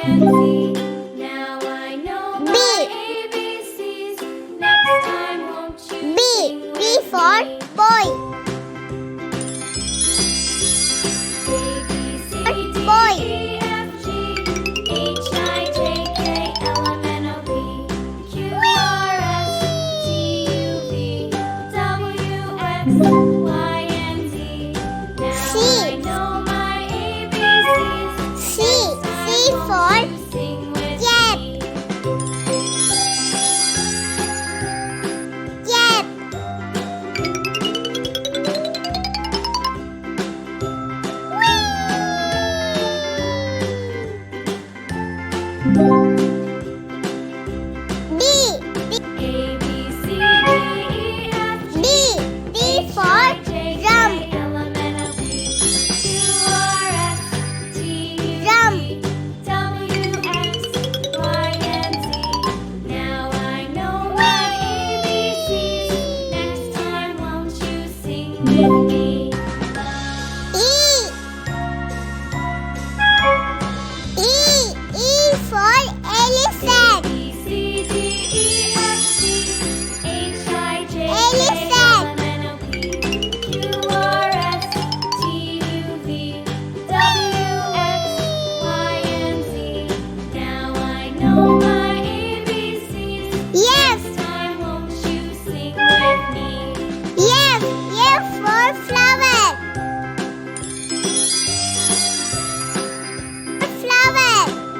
and Z. Now I know my ABCs. Next time, won't you sing with me? For boy. A, B, C, D, Boy. E, F, G, H, I, J, K, L, M, N, O, P, Q, R, S, T, U, V, W, X, Y, and Z. Now I know my ABCs. C Next time, for won't you sing with cat. me? Cat. B. A, B, C, D, E, F, G, D for drum. L, M, N, O, P, Q, R, S, T, U, Drum. V, W, X, Y, and Z. Now I know my ABCs. Next time, won't you sing with me? E for elephant. B, C, D, E, F, G, H, I, J, K, Elephant. L, M, N, O, P, Q, R, S, T, U, V, W, X, Y, and Z. Now I know my ABCs. Yes. Next time, won't you sing with me? Yes. F for flower. Flower.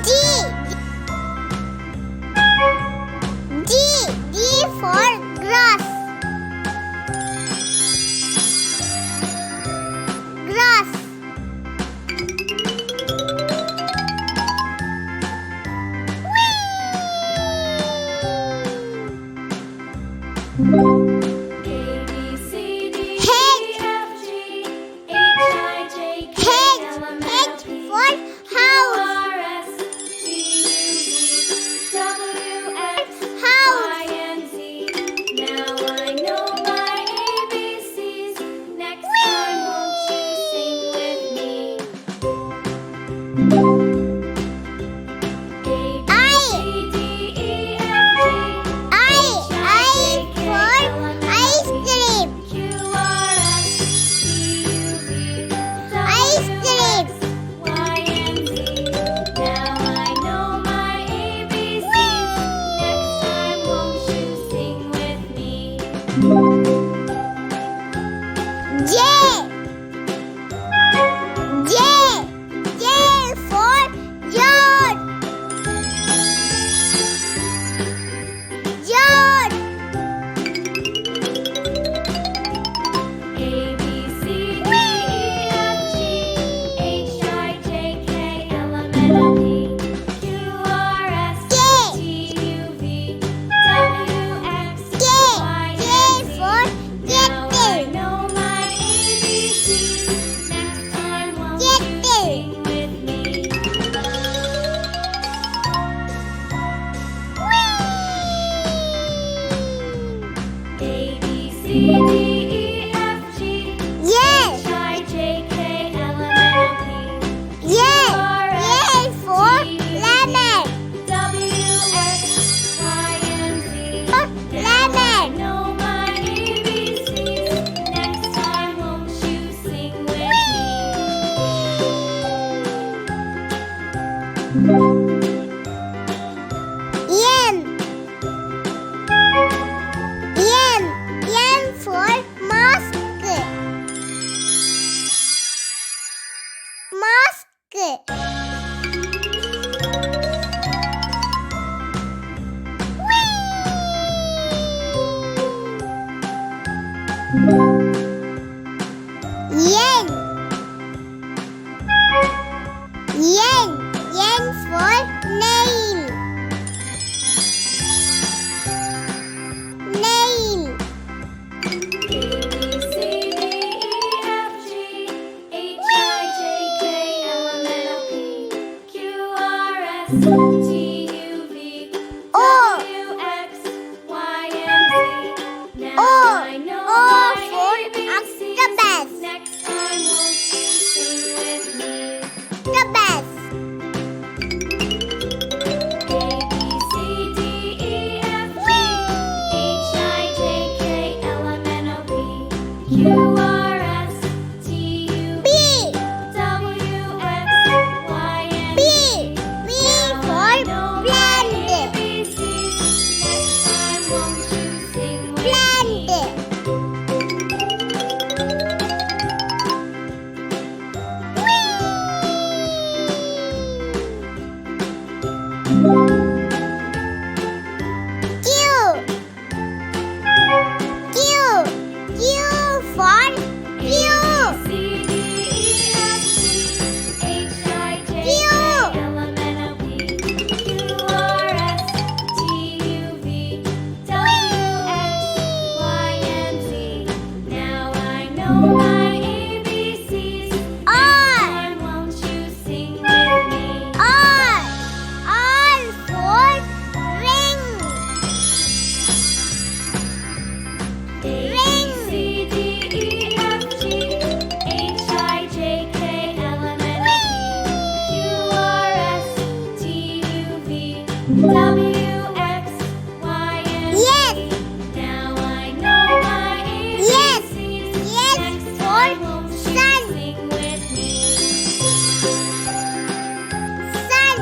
D. D for grass. Grass. A, B, C, D, E, F, G, H, I, J, K, L, M, N, O, H P, for house. R, S, T, U, V, W, X, House. Y, and Z. Now I know my ABCs. Next time, won't you sing with me? A, B, C, D, E, F, G, I for ice cream. Q, R, S, T, U, V, Ice cream. Y, and Z. Now I know my ABCs. Next time, won't you sing with me? J. J for John. John. A, B, C, D, E, F, G, H, I, J, K, L, M, N, O, P, Q, R, S, T, U, V, W, X, Y, and Z. for Now I getting. know my ABCs. Next time, won't you Getting. sing with me? A, B, C, D, E, F, G, Yes. H, I, J, K, L, M, N, O, P, Yes. For lemon. W, X, Y, and Z. For Now I lemon. know my ABCs. Next time, won't you sing with me? Yen. Yen for W, X, Y, and Yes. Z. Now I know my Yes. ABCs. Yes Next for time, won't you sun. sing with me? Sun.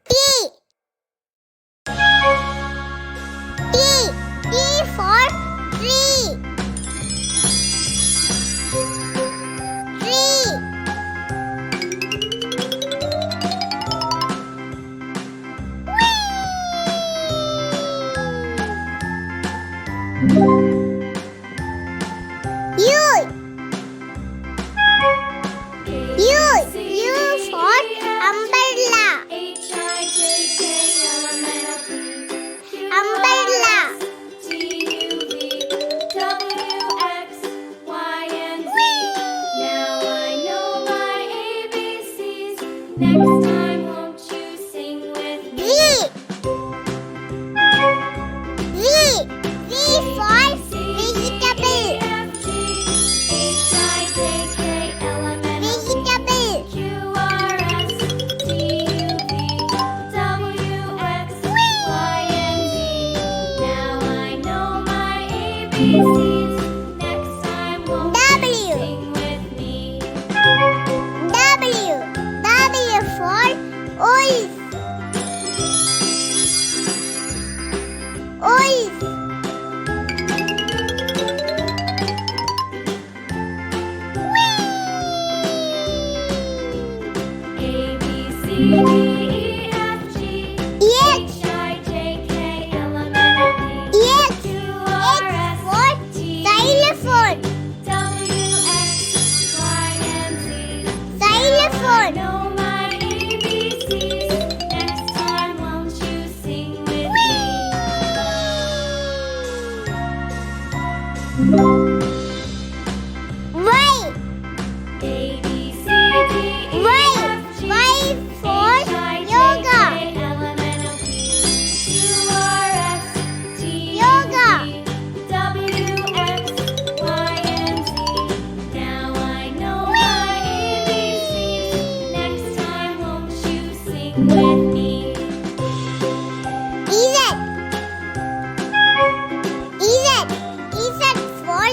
T. T. T for tree. Tree. U. U for umbrella. H, I, J, K, L, M, N, O, P, Q, R, Umbrella. S, T, U, V, W, X, Y, and Z. Now I know my ABCs. Next time, won't you sing with V. me? V. V for vegetable. H, I, J, K, L, M, N, O, P, Vegetable. Q, R, S, T, U, V, W, X, Y, and Z. Now I know my ABCs. Next time, won't you W. sing with me? W. W for oils. Oils. A, B, C, D, E, F, G, H. H, I, J, K, L, M, N, O, P, H. Q, R, H S, for T, xylophone. W, X, Y, and Z. I Xylophone. know my ABCs. Next time, won't you sing with Y. me? A, B, C, D, E, Y. F, G, Y for H, I, J, yoga. K, L, M, N, O, P, Q, R, S, T, U, Yoga. V, W, X, Y, and Z. Now I know my ABCs. Next time, won't you sing with me? Z. Z. Z for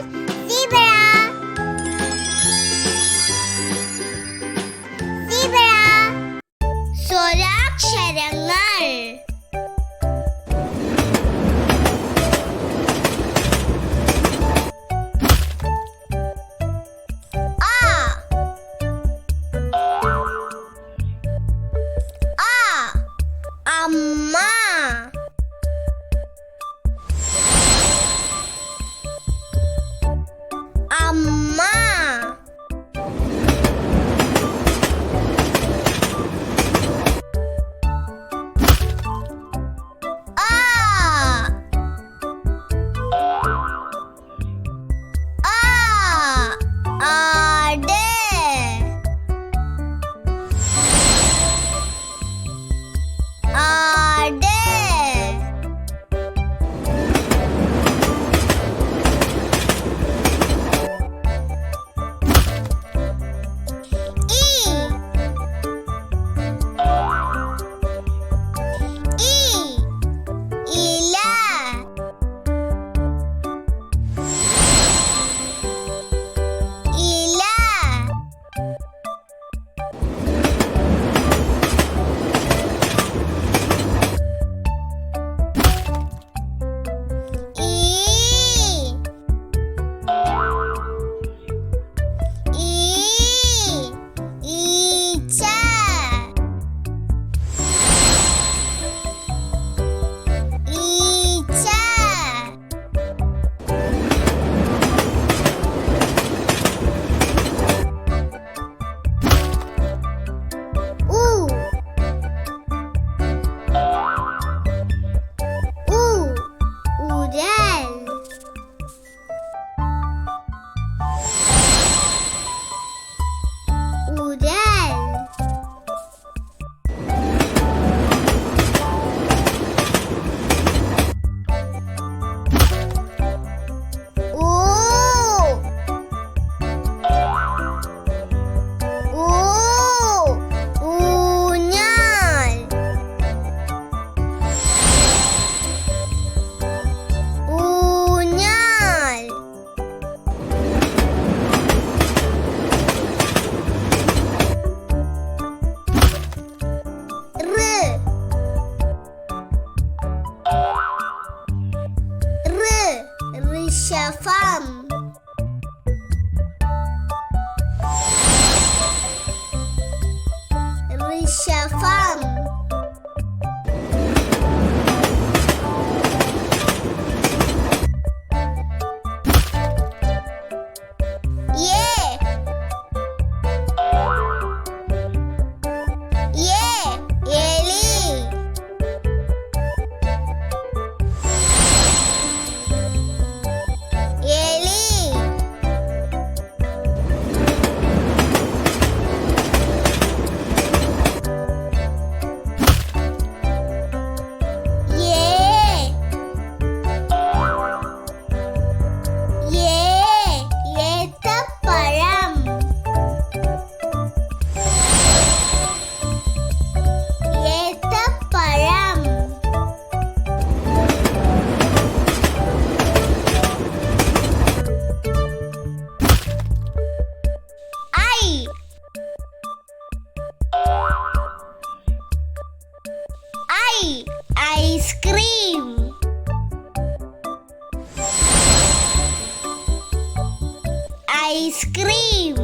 Ice cream.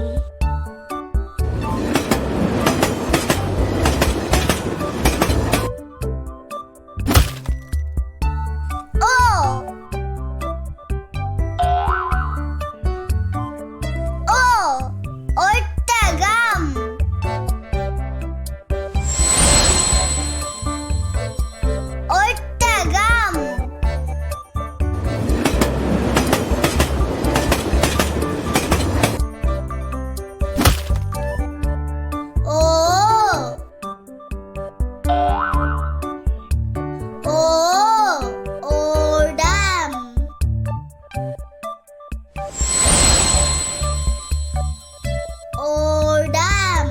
ഒട്ടകം. ഒട്ടകം. ഓടം. ഓടം.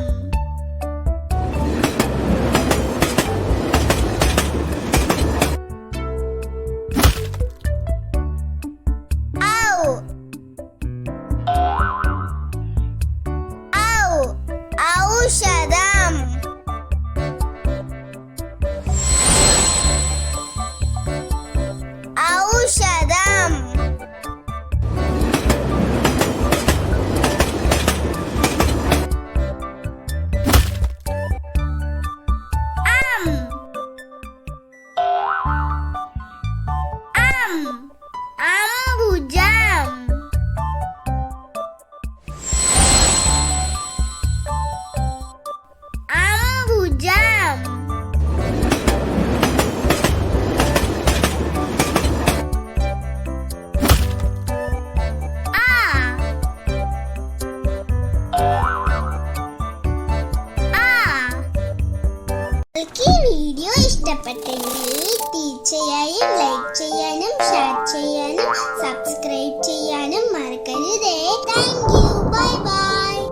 ഔഷധം. ഔഷധം. അംബുജം. അംബുജം. നിങ്ങൾക്ക് ഈ video ഇഷ്ടപ്പെട്ടെങ്കിൽ തീർച്ചയായും like ചെയ്യാനും share ചെയ്യാനും സബ്സ്ക്രൈബ് ചെയ്യാനും മറക്കരുതേ. Thank you.